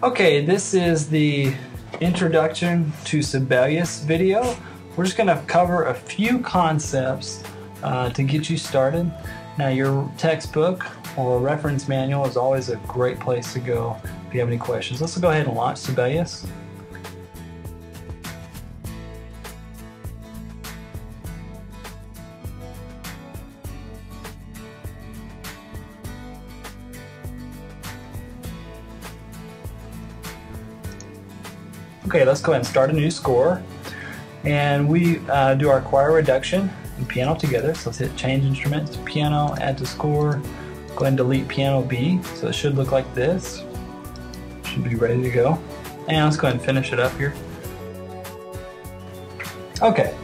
Okay, this is the introduction to Sibelius video. We're just going to cover a few concepts to get you started. Now, your textbook or reference manual is always a great place to go if you have any questions. Let's go ahead and launch Sibelius. Okay, let's go ahead and start a new score. And we do our choir reduction and piano together. So let's hit change instruments, piano, add to score. Go ahead and delete piano B. So it should look like this. Should be ready to go. And let's go ahead and finish it up here. Okay,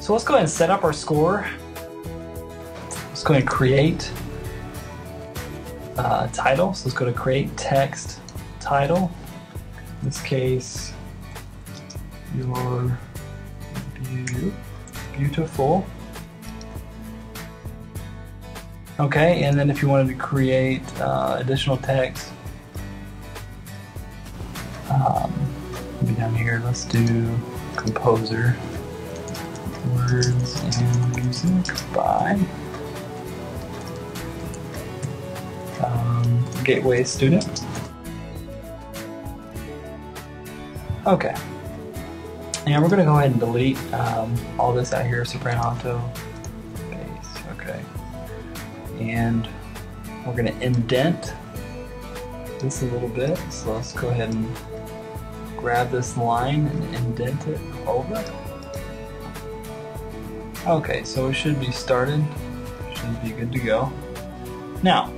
so let's go ahead and set up our score. Let's go ahead and create title. So let's go to create text title. In this case, You're Beautiful. Okay, and then if you wanted to create additional text, maybe down here, let's do composer, words and music by Gateway student. Okay, and we're going to go ahead and delete all this out here, soprano, bass, okay. And we're going to indent this a little bit, so let's go ahead and grab this line and indent it over. Okay, so it should be started, should be good to go. Now,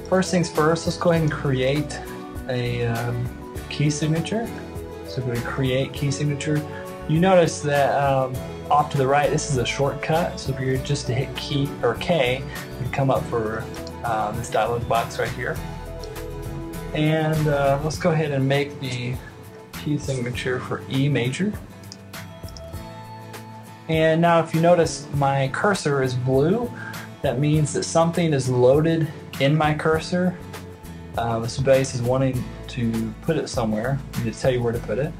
first things first, let's go ahead and create a key signature. So we're going to create key signature. You notice that off to the right, this is a shortcut. So if you're just to hit key or K, you come up for this dialog box right here. And let's go ahead and make the key signature for E major. And now if you notice my cursor is blue, that means that something is loaded in my cursor. Sibelius is wanting to put it somewhere. I need to tell you where to put it.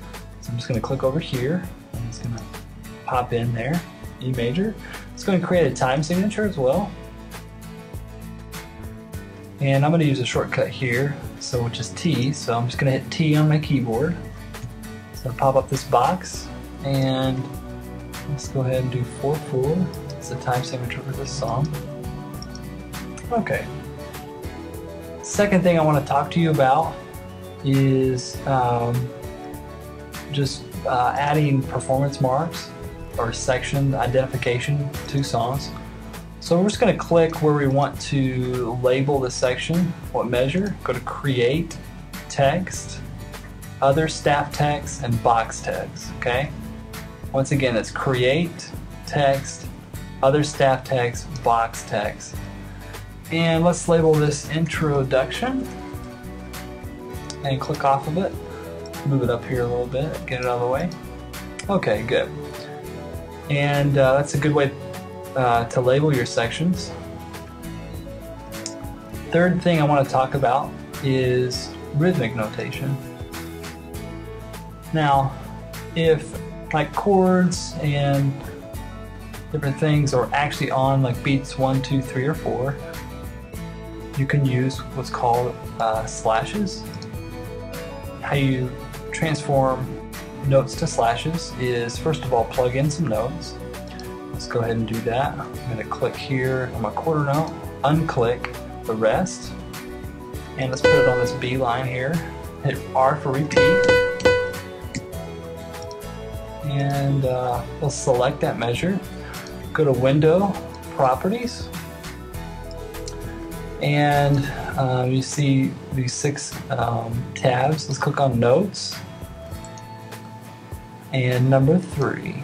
So I'm just going to click over here, and it's going to pop in there, E major. It's going to create a time signature as well. And I'm going to use a shortcut here, so which is T. So I'm just going to hit T on my keyboard. It's going to pop up this box, and let's go ahead and do 4/4. It's the time signature for this song. Okay. Second thing I want to talk to you about is just adding performance marks or section identification to songs. So we're just going to click where we want to label the section, what measure, go to create, text, other staff text, and box text, okay? Once again, it's create, text, other staff text, box text. And let's label this introduction and click off of it. Move it up here a little bit, get it out of the way. Okay, good. And that's a good way to label your sections. Third thing I want to talk about is rhythmic notation. Now, if like chords and different things are actually on like beats 1, 2, 3, or 4, you can use what's called slashes. How you transform notes to slashes is, first of all, plug in some notes. Let's go ahead and do that. I'm going to click here on my quarter note, unclick the rest, and let's put it on this B line here. Hit R for repeat, and we'll select that measure. Go to Window, Properties, and you see these 6 tabs. Let's click on Notes and number 3,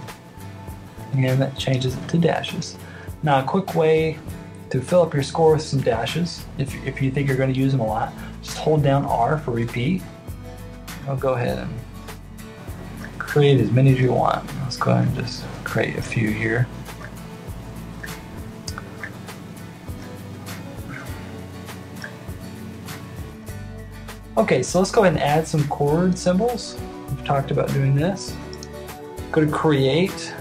and that changes it to dashes. Now, a quick way to fill up your score with some dashes, if you think you're going to use them a lot, just hold down R for repeat. I'll go ahead and create as many as you want. Let's go ahead and just create a few here. Okay, so let's go ahead and add some chord symbols. We've talked about doing this. Go to Create,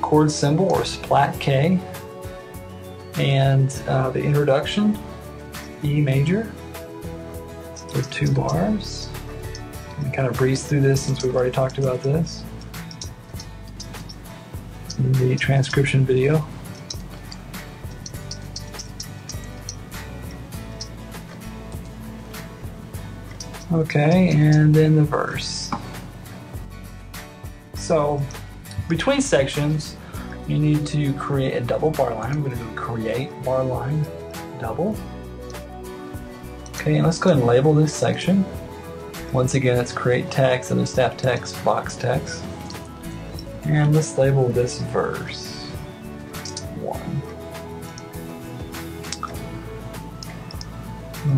chord symbol or splat K, and the introduction, E major, for 2 bars. And kind of breeze through this since we've already talked about this in the transcription video. Okay, and then the verse. So between sections, you need to create a double bar line. We're going to do create bar line double. Okay, and let's go ahead and label this section. Once again, it's create text, other staff text, box text. And let's label this verse 1.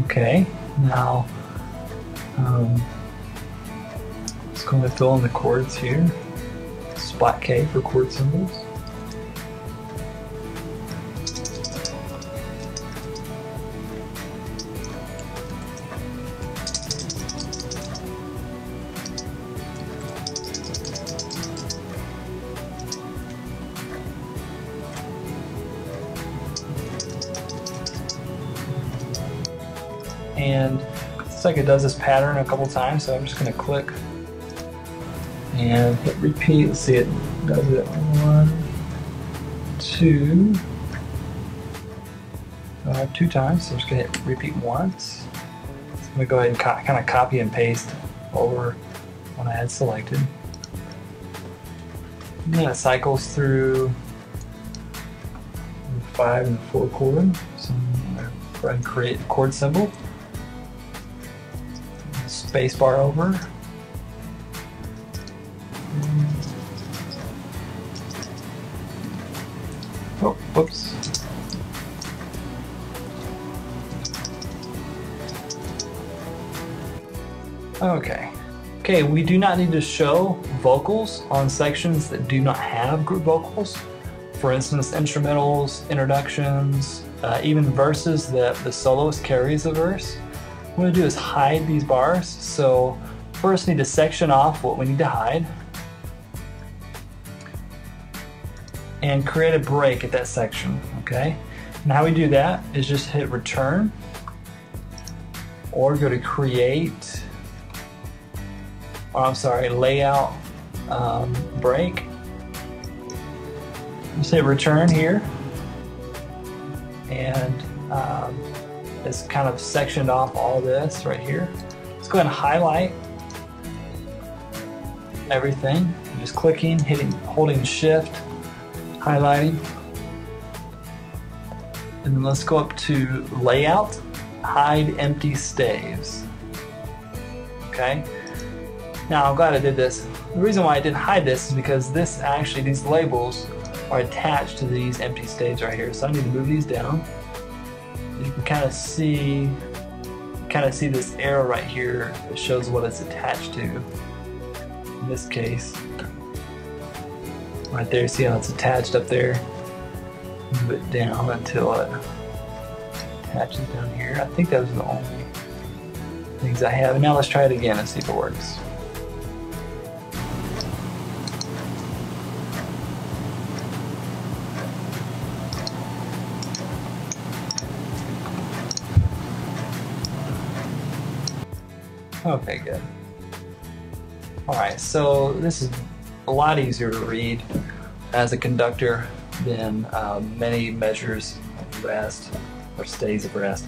Okay, now just going to fill in the chords here. Splat K for chord symbols. And it's like it does this pattern a couple times, so I'm just going to click and hit repeat. Let's see, it does it 1, 2. I have 2 times, so I'm just going to hit repeat once. So I'm going to go ahead and kind of copy and paste over what I had selected. And then it cycles through the 5 and 4 chord. So I'm going to go ahead and create a chord symbol. Space bar over. Oh, whoops. Okay, we do not need to show vocals on sections that do not have group vocals. For instance, instrumentals, introductions, even verses that the soloist carries a verse. What we're going to do is hide these bars. So first need to section off what we need to hide and create a break at that section, okay? And how we do that is just hit return or go to create, layout break. Just hit return here and it's kind of sectioned off all this right here. Let's go ahead and highlight everything. Just clicking, holding shift, highlighting. And then let's go up to layout, hide empty staves. Okay. Now I'm glad I did this. The reason why I didn't hide this is because these labels are attached to these empty staves right here. So I need to move these down. You can kind of see this arrow right here that shows what it's attached to. In this case, right there, see how it's attached up there? Move it down until it attaches down here. I think those are the only things I have. And now let's try it again and see if it works. Okay, good. Alright, so this is a lot easier to read as a conductor than many measures of rest or stays of rest.